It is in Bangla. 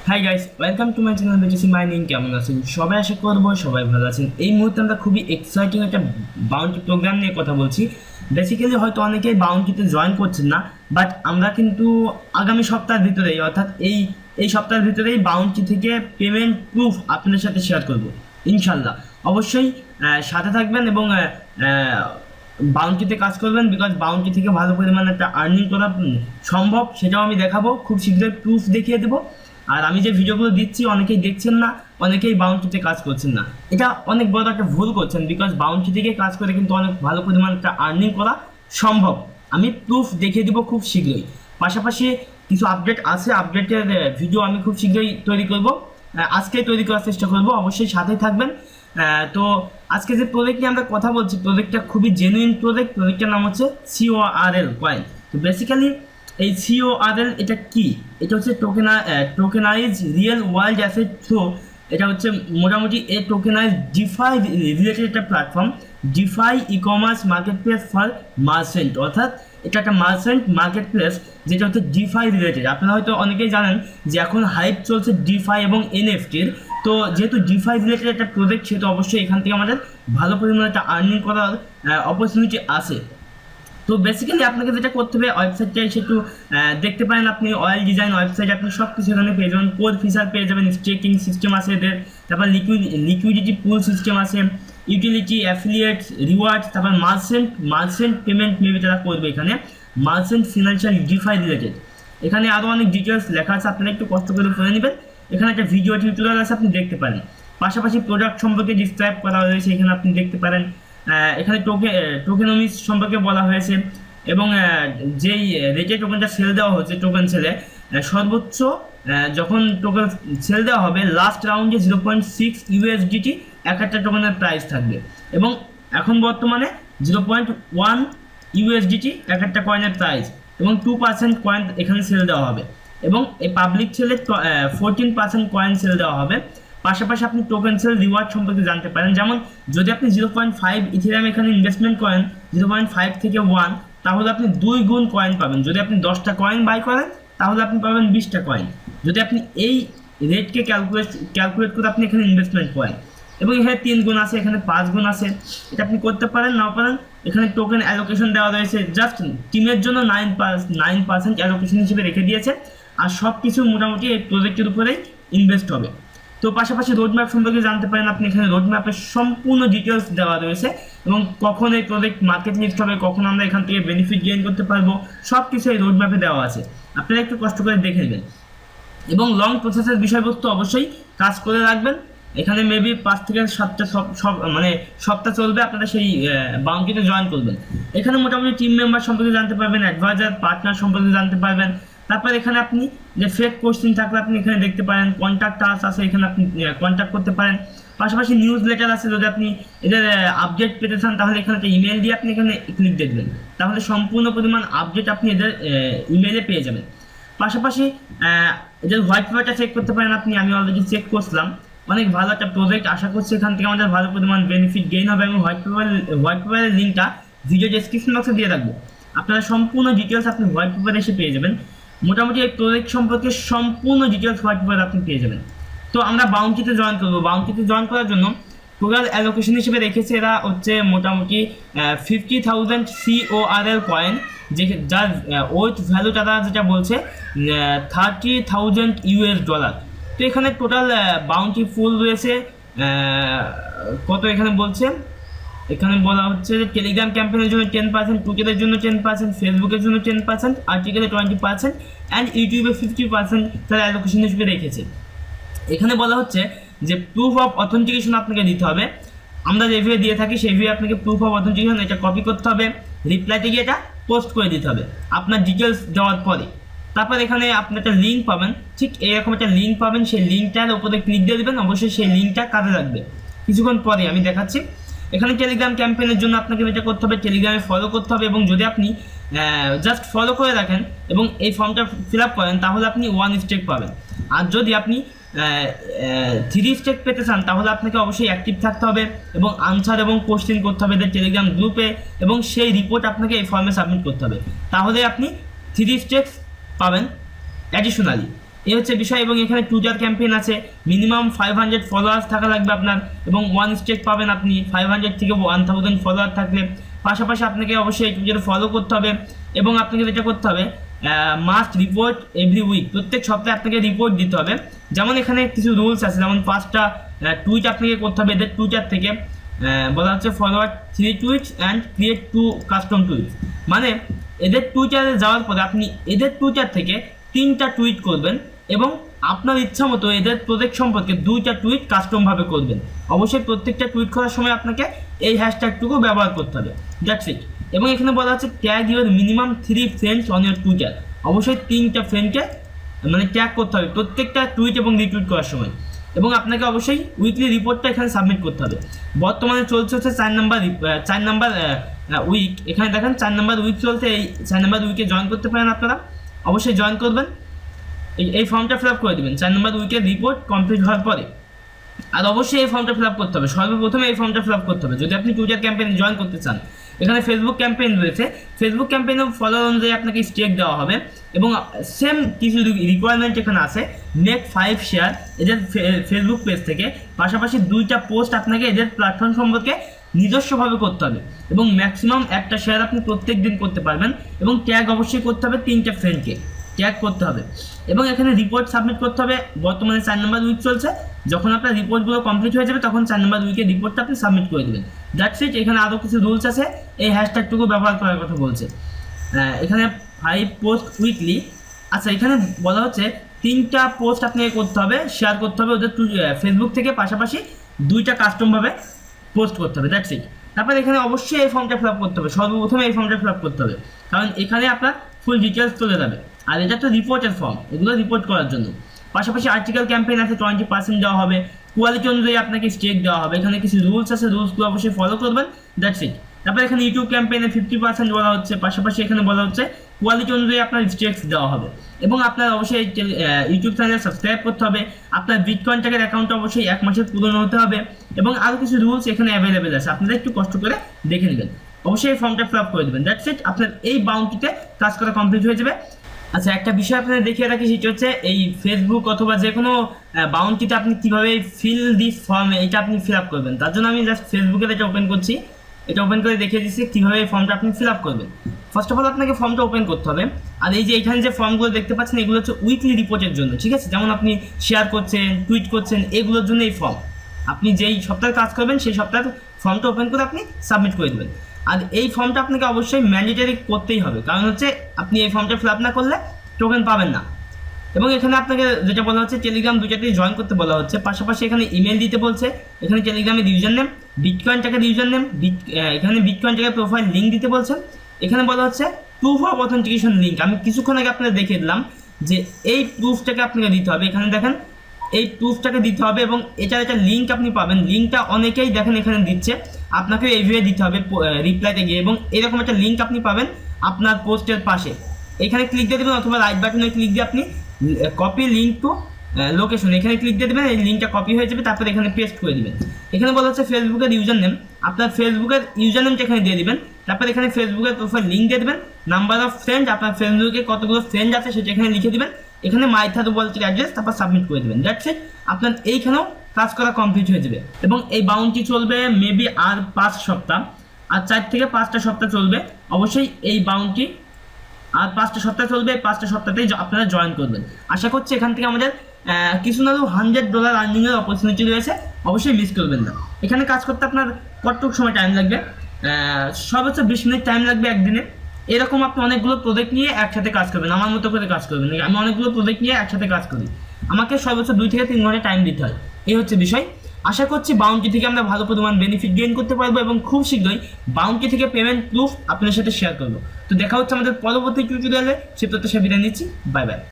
Hi guys, welcome to my channel BTC mining. কেমন আছেন সবাই? আশা করবো সবাই ভালো আছেন। এই মুহূর্তে আমরা খুবই এক্সাইটিং একটা বাউন্টি প্রোগ্রাম নিয়ে কথা বলছি। বেসিক্যালি হয়তো অনেকেই বাউন্টিতে জয়েন করছেন না, বাট আমরা কিন্তু আগামী সপ্তাহের ভিতরেই অর্থাৎ এই সপ্তাহের ভিতরেই বাউন্টি থেকে পেমেন্ট প্রুফ আপনাদের সাথে শেয়ার করব ইনশাল্লাহ। অবশ্যই সাথে থাকবেন এবং বাউন্টিতে কাজ করবেন, বিকজ বাউন্টি থেকে ভালো পরিমাণে একটা আর্নিং করা সম্ভব, সেটাও আমি দেখাবো। খুব শীঘ্রই প্রুফ দেখিয়ে দেবো। আর আমি যে ভিডিওগুলো দিচ্ছি অনেকেই দেখছেন না, অনেকেই বাউন্টিতে কাজ করছেন না। এটা অনেক বড় একটা ভুল করছেন, বিকজ বাউন্টি থেকে কাজ করে কিন্তু অনেক ভালো পরিমাণে একটা আর্নিং করা সম্ভব। আমি প্রুফ দেখিয়ে দিব খুব শীঘ্রই। পাশাপাশি কিছু আপডেট আছে, আপডেটের ভিডিও আমি খুব শীঘ্রই তৈরি করব, আজকেই তৈরি করার চেষ্টা করব। অবশ্যই সাথেই থাকবেন। তো আজকে যে প্রজেক্ট নিয়ে আমরা কথা বলছি, প্রজেক্টটা খুবই জেনুইন প্রজেক্ট। প্রজেক্টটার নাম হচ্ছে CORL কয়েন। তো বেসিক্যালি এই CORL এটা কি? এটা হচ্ছে tokenize real world asset through. এটা হচ্ছে মোটামুটি এই টোকেনাইজ ডিফাই রিলেটেড একটা platform, DeFi e commerce marketplace for merchant. অর্থাৎ এটা একটা মার্চেন্ট মার্কেট প্লেস যেটা হচ্ছে ডিফাই রিলেটেড। আপনারা হয়তো অনেকেই জানেন যে এখন হাইপ চলছে ডিফাই এবং এনএফটির। তো যেহেতু ডিফাই রিলেটেড একটা প্রজেক্ট, সেহেতু অবশ্যই এখান থেকে আমাদের ভালো পরিমাণে একটা আর্নিং করার অপরচুনিটি আছে। তো বেসিক্যালি আপনাকে যেটা করতে হবে, ওয়েবসাইটটা এসে একটু দেখতে পারেন। আপনি অয়েল ডিজাইন ওয়েবসাইট, আপনি সব কিছু এখানে পেয়ে যাবেন। কোর ফিচার পেয়ে যাবেন, স্টেকিং সিস্টেম আছে এদের, তারপর লিকুইডিটি পুল সিস্টেম আছে, ইউটিলিটি, অ্যাফিলিয়েট, রিওয়ার্ড, তারপর মার্চেন্ট পেমেন্ট মেবি তারা করবে এখানে, মার্চেন্ট ফিনান্সিয়াল ডিফাই রিলেটেড। এখানে আরও অনেক ডিটেলস লেখা আছে, আপনারা একটু কষ্ট করে পড়ে নেবেন। এখানে একটা ভিডিও টিউটোরিয়াল আছে, আপনি দেখতে পারেন। পাশাপাশি প্রোডাক্ট সম্পর্কে ডিসক্রাইব করা হয়েছে, এখানে আপনি দেখতে পারেন। এখানে টোকেনমিক্স সম্পর্কে বলা হয়েছে এবং যেই রেটে টোকেনটা সেল দেওয়া হচ্ছে, টোকেন সেলে সর্বোচ্চ যখন টোকেন সেল দেওয়া হবে, লাস্ট রাউন্ডে 0.6 USDT এক একটা টোকেনের প্রাইস থাকবে। এবং এখন বর্তমানে 0.1 USDT এক একটা কয়েনের প্রাইস, এবং 2% কয়েন এখানে সেল দেওয়া হবে। এবং এই পাবলিক সেলে 14% কয়েন সেল দেওয়া হবে। পাশাপাশি আপনি টোকেন সেল রিওয়ার্ড সম্পর্কে জানতে পারেন। যেমন যদি আপনি 0.5 ইথেরিয়াম এখানে ইনভেস্টমেন্ট করেন, 0.5 থেকে 1, তাহলে আপনি 2 গুণ কয়েন পাবেন। যদি আপনি 10টা কয়েন বাই করেন, তাহলে আপনি পাবেন 20টা কয়েন। যদি আপনি এই রেটকে ক্যালকুলেট করে আপনি এখানে ইনভেস্টমেন্ট করেন, এবং এখানে 3 গুণ আছে, এখানে 5 গুণ আছে। এটা আপনি করতে পারেন, নাও পারেন। এখানে টোকেন অ্যালোকেশন দেওয়া রয়েছে, জাস্ট টিমের জন্য 9% অ্যালোকেশন হিসেবে রেখে দিয়েছে। আর সব কিছু মোটামুটি এই প্রজেক্টের উপরেই ইনভেস্ট হবে। তো পাশাপাশি রোডম্যাপ সম্পর্কে জানতে পারেন আপনি। এখানে রোডম্যাপের সম্পূর্ণ ডিটেলস দেওয়া রয়েছে, এবং কখন এই প্রজেক্ট মার্কেট লিস্ট হবে, কখন আমরা এখান থেকে বেনিফিট গেইন করতে পারবো, সব কিছু এই রোডম্যাপে দেওয়া আছে। আপনারা একটু কষ্ট করে দেখে নেবেন। এবং লং প্রসেসের বিষয়বস্তু অবশ্যই কাজ করে রাখবেন। এখানে মেবি 5 থেকে 7টা সপ্তাহ চলবে, আপনারা সেই বাউন্টিতে জয়েন করবেন। এখানে মোটামুটি টিম মেম্বার সম্পর্কে জানতে পারবেন, অ্যাডভাইজার, পার্টনার সম্পর্কে জানতে পারবেন। তারপর এখানে আপনি যে ফেক কোশ্চেন থাকলে আপনি এখানে দেখতে পারেন। কন্ট্যাক্ট আস আছে, এখানে আপনি কন্ট্যাক্ট করতে পারেন। পাশাপাশি নিউজ লেটার আছে, যদি আপনি এদের আপডেট পেতে চান তাহলে এখানে একটা ইমেল দিয়ে আপনি এখানে ক্লিক দেখবেন, তাহলে সম্পূর্ণ পরিমাণ আপডেট আপনি এদের ইমেলে পেয়ে যাবেন। পাশাপাশি এদের হোয়াইট পেপারটা চেক করতে পারেন আপনি। আমি অলরেডি চেক করছিলাম, অনেক ভালো একটা প্রজেক্ট। আশা করছি এখান থেকে আমাদের ভালো পরিমাণ বেনিফিট গেইন হবে। আমি হোয়াইট পেপারের লিঙ্কটা ভিডিও ডেসক্রিপশন বক্সে দিয়ে রাখবো। আপনারা সম্পূর্ণ ডিটেলস আপনি হোয়াইট পেপারে এসে পেয়ে যাবেন। মোটামুটি এই প্রজেক্ট সম্পর্কে সম্পূর্ণ ডিটেলস হোয়াইট পেপার আপনি পেয়ে যাবেন। তো আমরা বাউন্টিতে জয়েন করবো। বাউন্টিতে জয়েন করার জন্য টোটাল অ্যালোকেশন হিসেবে রেখেছে এরা হচ্ছে মোটামুটি 50,000 CORL কয়েন, যার ওয়েট ভ্যালু তারা যেটা বলছে $30,000 US। তো এখানে টোটাল বাউন্টি ফুল রয়েছে কত এখানে বলছে, এখানে বলা হচ্ছে যে টেলিগ্রাম ক্যাম্পেনের জন্য 10%, টুইটারের জন্য 10%, ফেসবুকের জন্য 10%, আর্টিকেলে 20%, অ্যান্ড ইউটিউবে 50% তারা অ্যালোকেশন হিসেবে রেখেছে। এখানে বলা হচ্ছে যে প্রুফ অফ অথেন্টিকেশন আপনাকে দিতে হবে। আমরা যেভাবে দিয়ে থাকি সেইভাবে আপনাকে প্রুফ অফ অথেন্টিকেশন এটা কপি করতে হবে, রিপ্লাইতে গিয়ে এটা পোস্ট করে দিতে হবে আপনার ডিটেলস দেওয়ার পরে। তারপর এখানে আপনি একটা লিঙ্ক পাবেন, ঠিক এরকম একটা লিঙ্ক পাবেন। সেই লিঙ্কটার উপরে ক্লিক দিয়ে দেবেন। অবশ্যই সেই লিঙ্কটা কাজে লাগবে। কিছুক্ষণ পরে আমি দেখাচ্ছি। এখানে টেলিগ্রাম ক্যাম্পেইনের জন্য আপনাকে এটা করতে হবে, টেলিগ্রামে ফলো করতে হবে। এবং যদি আপনি জাস্ট ফলো করে রাখেন এবং এই ফর্মটা ফিল আপ করেন, তাহলে আপনি 1 স্টেক পাবেন। আর যদি আপনি 3 স্টেক পেতে চান, তাহলে আপনাকে অবশ্যই অ্যাক্টিভ থাকতে হবে এবং আনসার এবং কোশ্চেন করতে হবে এদের টেলিগ্রাম গ্রুপে, এবং সেই রিপোর্ট আপনাকে এই ফর্মে সাবমিট করতে হবে। তাহলে আপনি 3 স্টেকস পাবেন অ্যাডিশনালি। এই হচ্ছে বিষয়। এবং এখানে টুইটার ক্যাম্পেইন আছে, মিনিমাম 500 ফলোয়ার্স থাকা লাগবে আপনার, এবং 1 স্টেক পাবেন আপনি 500 থেকে 1000 ফলোয়ার থাকলে। পাশাপাশি আপনাকে অবশ্যই টুইটারে ফলো করতে হবে, এবং আপনাকে যেটা করতে হবে মাস্ট রিপোর্ট এভরি উইক, প্রত্যেক সপ্তাহে আপনাকে রিপোর্ট দিতে হবে। যেমন এখানে কিছু রুলস আছে, যেমন 5টা টুইট আপনাকে করতে হবে এদের টুইটার থেকে, বলা হচ্ছে forward 3 tweets and create 2 custom tweets. মানে এদের টুইটারে যাওয়ার পরে আপনি এদের টুইটার থেকে 3টা টুইট করবেন, এবং আপনার ইচ্ছা মতো এদের প্রজেক্ট সম্পর্কে 2টা টুইট কাস্টমভাবে করবেন। অবশ্যই প্রত্যেকটা টুইট করার সময় আপনাকে এই হ্যাশট্যাগটুকু ব্যবহার করতে হবে, দ্যাটস ইট। এবং এখানে বলা হচ্ছে tag your minimum 3 friends on your Twitter. অবশ্যই 3টা ফ্রেন্ডকে মানে ট্যাগ করতে হবে প্রত্যেকটা টুইট এবং রিটুইট করার সময়। এবং আপনাকে অবশ্যই উইকলি রিপোর্টটা এখানে সাবমিট করতে হবে। বর্তমানে চলছে হচ্ছে 4 নাম্বার উইক। এখানে দেখেন 4 নাম্বার উইক চলছে, এই 4 নাম্বার উইকে জয়েন করতে পারেন আপনারা, অবশ্যই জয়েন করবেন। এই ফর্মটা ফিল আপ করে দেবেন 4 নাম্বার উইকের রিপোর্ট কমপ্লিট হওয়ার পরে। আর অবশ্যই এই ফর্মটা ফিল আপ করতে হবে, সর্বপ্রথমে এই ফর্মটা ফিল আপ করতে হবে যদি আপনি টুইটার ক্যাম্পেইনে জয়েন করতে চান। এখানে ফেসবুক ক্যাম্পেইন রয়েছে, ফেসবুক ক্যাম্পেইনে ফলোয়ার অনুযায়ী আপনাকে স্টেক দেওয়া হবে, এবং সেম কিছু রিকোয়ারমেন্ট এখানে আছে। মেক 5 শেয়ার এদের ফেসবুক পেজ থেকে, পাশাপাশি 2টা পোস্ট আপনাকে এদের প্ল্যাটফর্ম সম্পর্কে নিজস্বভাবে করতে হবে, এবং ম্যাক্সিমাম 1টা শেয়ার আপনি প্রত্যেক দিন করতে পারবেন। এবং ট্যাগ অবশ্যই করতে হবে 3টে ফ্রেন্ডকে ট্যাগ করতে হবে, এবং এখানে রিপোর্ট সাবমিট করতে হবে। বর্তমানে 4 নাম্বার উইক চলছে, যখন আপনার রিপোর্টগুলো কমপ্লিট হয়ে যাবে তখন 4 নাম্বার উইকের রিপোর্টটা আপনি সাবমিট করে দেবেন, দ্যাটস ইট। এখানে আরও কিছু রুলস আছে, এই হ্যাশট্যাগটুকু ব্যবহার করার কথা বলছে। এখানে 5 পোস্ট উইকলি। আচ্ছা, এখানে বলা হচ্ছে 3টা পোস্ট আপনাকে করতে হবে, শেয়ার করতে হবে ওদের ফেসবুক থেকে, পাশাপাশি 2টা কাস্টমভাবে পোস্ট করতে হবে, দ্যাটস ইট। তারপর এখানে অবশ্যই এই ফর্মটা ফিল আপ করতে হবে, সর্বপ্রথমে এই ফর্মটা ফিল আপ করতে হবে, কারণ এখানে আপনার ফুল ডিটেলস চলে যাবে। আর এটা তো রিপোর্টের ফর্ম, এগুলো রিপোর্ট করার জন্য। পাশাপাশি আর্টিকেল ক্যাম্পেইন আছে, 20% দেওয়া হবে, কোয়ালিটি অনুযায়ী আপনাকে স্টেক দেওয়া হবে। এখানে কিছু রুলস আছে, রুলসগুলো অবশ্যই ফলো করবেন, দ্যাটস ইট। তারপর এখানে ইউটিউব ক্যাম্পেইনে 50% বলা হচ্ছে, পাশাপাশি এখানে বলা হচ্ছে কোয়ালিটি অনুযায়ী আপনার স্টেকস দেওয়া হবে, এবং আপনার অবশ্যই ইউটিউব চ্যানেল সাবস্ক্রাইব করতে হবে, আপনার বিটকয়েন টাকার অ্যাকাউন্ট অবশ্যই 1 মাসের পুরনো হতে হবে, এবং আরও কিছু রুলস এখানে অ্যাভেলেবেল আছে, আপনারা একটু কষ্ট করে দেখে নেবেন। অবশ্যই এই ফর্মটা ফিল আপ করে দেবেন, দ্যাটস ইট। আপনার এই বাউন্টিতে কাজ করা কমপ্লিট হয়ে যাবে। আচ্ছা, একটা বিষয় আপনাদের দেখিয়ে রাখি, সেটা হচ্ছে এই ফেসবুক অথবা যে কোনো বাউন্টিতে আপনি কীভাবে ফিল দিস ফর্মে এটা আপনি ফিল আপ করবেন। তার জন্য আমি জাস্ট ফেসবুকের এটা ওপেন করছি, এটা ওপেন করে দেখিয়ে দিচ্ছি কীভাবে এই ফর্মটা আপনি ফিল আপ করবেন। ফার্স্ট অফ অল আপনাকে ফর্মটা ওপেন করতে হবে, আর এই যে এখানে যে ফর্মগুলো দেখতে পাচ্ছেন এগুলো হচ্ছে উইকলি রিপোর্টের জন্য, ঠিক আছে। যেমন আপনি শেয়ার করছেন, টুইট করছেন, এগুলোর জন্য এই ফর্ম। আপনি যেই সপ্তাহে কাজ করবেন সেই সপ্তাহের ফর্মটা ওপেন করে আপনি সাবমিট করে দেবেন। আর এই ফর্মটা আপনাকে অবশ্যই ম্যান্ডেটরি করতেই হবে, কারণ হচ্ছে আপনি এই ফর্মটা ফিল আপ না করলে টোকেন পাবেন না। এবং এখানে আপনাকে যেটা বলা হচ্ছে টেলিগ্রাম 2টাতেই জয়েন করতে বলা হচ্ছে, পাশাপাশি এখানে ইমেল দিতে বলছে, এখানে টেলিগ্রামের ইউজার নেম, বিটকয়েন টাকার ইউজার নেম, এখানে বিটকয়েন টাকার প্রোফাইল লিঙ্ক দিতে বলছে। এখানে বলা হচ্ছে প্রুফ অফ অথেন্টিকেশন লিঙ্ক। আমি কিছুক্ষণ আগে আপনাদের দেখিয়ে দিলাম যে এই প্রুফটাকে আপনাকে দিতে হবে, এখানে দেখেন এই প্রুফটাকে দিতে হবে, এবং এটার একটা লিঙ্ক আপনি পাবেন। লিঙ্কটা অনেকেই দেখেন এখানে দিচ্ছে, আপনাকে এইভাবে দিতে হবে রিপ্লাইতে গিয়ে, এবং এরকম একটা লিঙ্ক আপনি পাবেন আপনার পোস্টের পাশে। এখানে ক্লিক দিয়ে দেবেন, অথবা রাইট বাটনে ক্লিক দিয়ে আপনি কপি লিঙ্ক টু লোকেশন, এখানে ক্লিক দিয়ে দেবেন, এই লিঙ্কটা কপি হয়ে যাবে, তারপরে এখানে পেস্ট করে দেবেন। এখানে বলা হচ্ছে ফেসবুকের ইউজার নেম, আপনার ফেসবুকের ইউজার নেমটা এখানে দিয়ে দেবেন, তারপর এখানে ফেসবুকের প্রোফাইল লিঙ্ক দিয়ে দেবেন, নাম্বার অফ ফ্রেন্ড, আপনার ফেসবুকে কতগুলো ফ্রেন্ড আছে সেটা এখানে লিখে দেবেন, এখানে মাইথার ওয়ালেটের অ্যাড্রেস, তারপর সাবমিট করে দেবেন, দ্যাটস ইট। আপনার এইখানেও কাজ করা কমপ্লিট হয়ে যাবে। এবং এই বাউন্টি চলবে মেবি আর 5 সপ্তাহ, আর 4 থেকে 5টা সপ্তাহ চলবে। অবশ্যই এই বাউন্টি আর 5টা সপ্তাহ চলবে, এই 5টা সপ্তাহতেই আপনারা জয়েন করবেন। আশা করছি এখান থেকে আমাদের কিছু না $100 আর্নিংয়ের অপরচুনিটি রয়েছে, অবশ্যই মিস করবেন না। এখানে কাজ করতে আপনার কতটুকু সময় টাইম লাগবে? সর্বোচ্চ 20 মিনিট টাইম লাগবে একদিনে। এরকম আপনি অনেকগুলো প্রজেক্ট নিয়ে একসাথে কাজ করবেন, আমার মতো করে কাজ করবেন। আমি অনেকগুলো প্রজেক্ট নিয়ে একসাথে কাজ করি, আমাকে সর্বোচ্চ 2 থেকে 3 ঘন্টা টাইম দিতে হয়, এই হচ্ছে বিষয়। আশা করছি বাউন্টি থেকে আমরা ভালো পরিমাণ বেনিফিট গেইন করতে পারবো, এবং খুব শীঘ্রই বাউন্টি থেকে পেমেন্ট প্রুফ আপনার সাথে শেয়ার করবো। তো দেখা হচ্ছে আমাদের পরবর্তী টিউটোরিয়ালে, সে প্রত্যাশা বিদায় নিচ্ছি, বাই বাই।